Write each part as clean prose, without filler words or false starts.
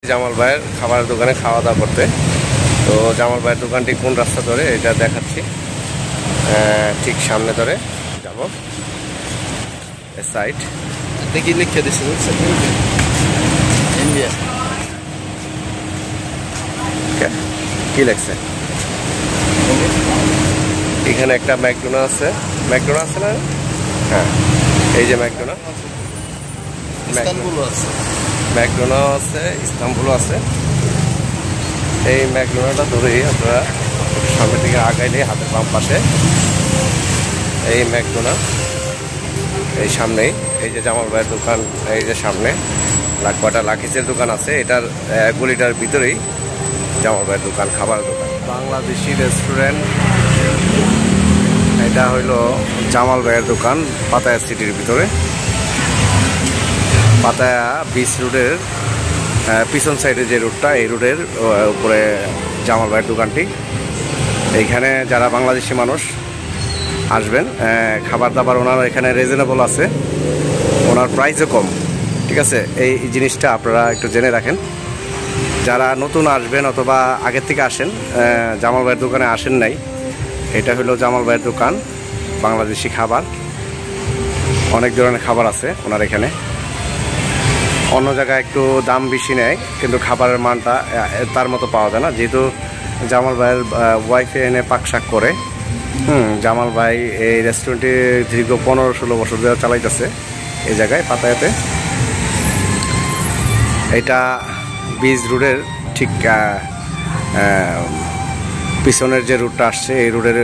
জামাল ভাইয়ের খাবারের দোকানে খাওয়া দাওয়া করতে। তো জামাল ভাইয়ের দোকানটি কোন রাস্তা ধরে এটা দেখাচ্ছি। ঠিক সামনে ধরে যাব, সাইড দেখি লিখে দিচ্ছি ইন্ডিয়া। কি লেখছে এখানে? একটা ম্যাকডোনা আছে। ম্যাকডোনা আছে না? হ্যাঁ, এই যে ম্যাকডোনা, ম্যাকডোনা আছে, ইস্তাম্বুলও আছে। এই ম্যাকডোনাটা ধরেই আপনারা সামনের দিকে আগাইলে হাতের বাম পাশে এই ম্যাকডোনা, এই সামনেই এই যে জামাল ভাইয়ের দোকান, এই যে সামনে লাকবাটা লাকিসের দোকান আছে, এটার গলিটার ভিতরেই জামাল ভাইয়ের দোকান, খাবার দোকান, বাংলাদেশি রেস্টুরেন্ট। এটা হইলো জামাল ভাইয়ের দোকান পাতায়া সিটির ভিতরে, পাতায়া বিচ রোডের পিছন সাইডে যে রোডটা, এই রোডের উপরে জামাল ভাইয়ের দোকানটি। এইখানে যারা বাংলাদেশি মানুষ আসবেন, খাবার দাবার ওনার এখানে রিজনেবল আছে, ওনার প্রাইসও কম। ঠিক আছে, এই জিনিসটা আপনারা একটু জেনে রাখেন। যারা নতুন আসবেন অথবা আগের থেকে আসেন, জামাল ভাইয়ের দোকানে আসেন নাই, এটা হলো জামাল ভাইয়ের দোকান, বাংলাদেশি খাবার, অনেক ধরনের খাবার আছে ওনার এখানে। অন্য জায়গায় একটু দাম বেশি নেয়, কিন্তু খাবারের মানটা তার মতো পাওয়া যায় না। যেহেতু জামাল ভাইয়ের ওয়াইফে এনে পাকশাক করে, জামাল ভাই এই রেস্টুরেন্টে দীর্ঘ 15-16 বছর ধরে চালাইতেছে এই জায়গায় পাতায়াতে। এটা বিচ রোডের ঠিক পিছনের যে রুটটা আসছে, এই রুটের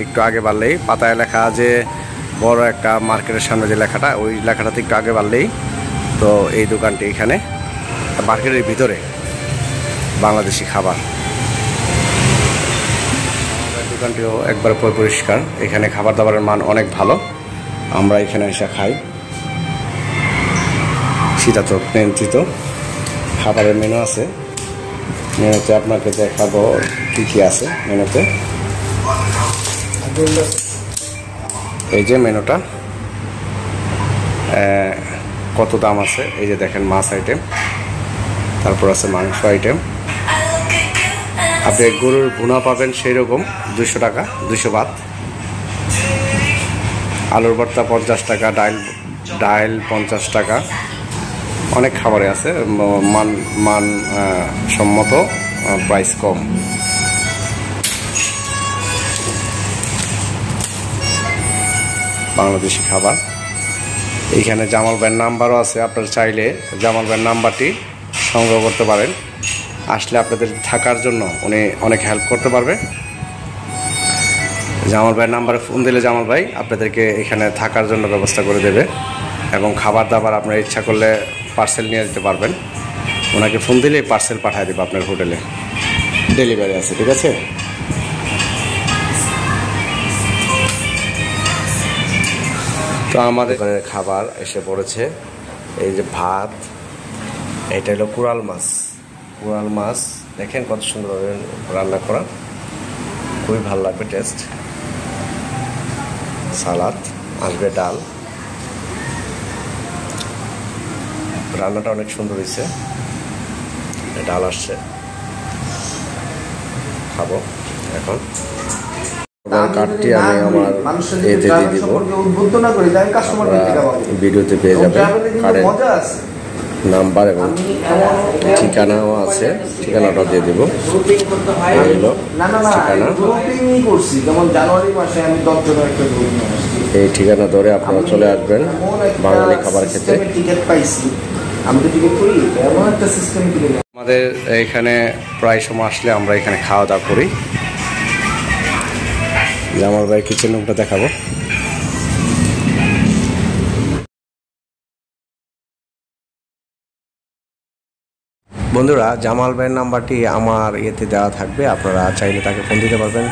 একটু আগে বাড়লেই পাতায় লেখা যে বড় একটা মার্কেটের সামনে যে লেখাটা, ওই লেখাটাতে একটু আগে বাড়লেই তো এই দোকানটি এখানে মার্কেটের ভিতরে বাংলাদেশি খাবার। দোকানটিও একবার পরিষ্কার, এখানে খাবার দাবারের মান অনেক ভালো। আমরা এখানে এসে খাই। সীতাচক নিয়ন্ত্রিত খাবারের মেনু আছে, মেনুতে আপনাকে দেখাবো কী কী আছে মেনুতে। এই যে মেনুটা কত দাম আছে, এই যে দেখেন মাছ আইটেম, তারপর আছে মাংস আইটেম। আপনি গরুর ভুনা পাবেন সেই রকম 200 টাকা, 200 বাত। আলুর ভর্তা 50 টাকা, ডাল 50 টাকা। অনেক খাবারে আছে, মান সম্মত, প্রাইস কম। বাংলাদেশি খাবার। এইখানে জামাল ভাইয়ের নাম্বারও আছে, আপনারা চাইলে জামাল ভাইয়ের নাম্বারটি সংগ্রহ করতে পারেন। আসলে আপনাদের থাকার জন্য উনি অনেক হেল্প করতে পারবে। জামাল ভাইয়ের নাম্বারে ফোন দিলে জামাল ভাই আপনাদেরকে এখানে থাকার জন্য ব্যবস্থা করে দেবে, এবং খাবার দাবার আপনার ইচ্ছা করলে পার্সেল নিয়ে যেতে পারবেন। ওনাকে ফোন দিলেই পার্সেল পাঠিয়ে দেবে আপনার হোটেলে, ডেলিভারি আছে। ঠিক আছে, তো আমাদের খাবার এসে পড়েছে। এই যে ভাত, এটা হলো কোরাল মাছ। কোরাল মাছ দেখেন কত সুন্দরভাবে রান্না করা, খুবই ভালো লাগবে টেস্ট। সালাদ আসবে, ডাল, রান্নাটা অনেক সুন্দর হয়েছে। ডাল আসছে, খাবো এখন। কার্ডটি আমি আমার এতে দিয়ে দিব, ভিডিওতে পেয়ে যাবেন। কার্ডের নাম্বার এবং ঠিকানাও আছে, ঠিকানাটা দিয়ে দেবো। এই ঠিকানা ধরে আপনারা চলে আসবেন বাঙালি খাবার খেতে। আমাদের এখানে প্রায় সময় আসলে আমরা এখানে খাওয়া দাওয়া করি। জামাল ভাই কিচেন রুমটা দেখাবো। বন্ধুরা, জামাল ভাইয়ের নাম্বারটি আমার ইয়েতে দেওয়া থাকবে, আপনারা চাইলে তাকে ফোন দিতে পারবেন।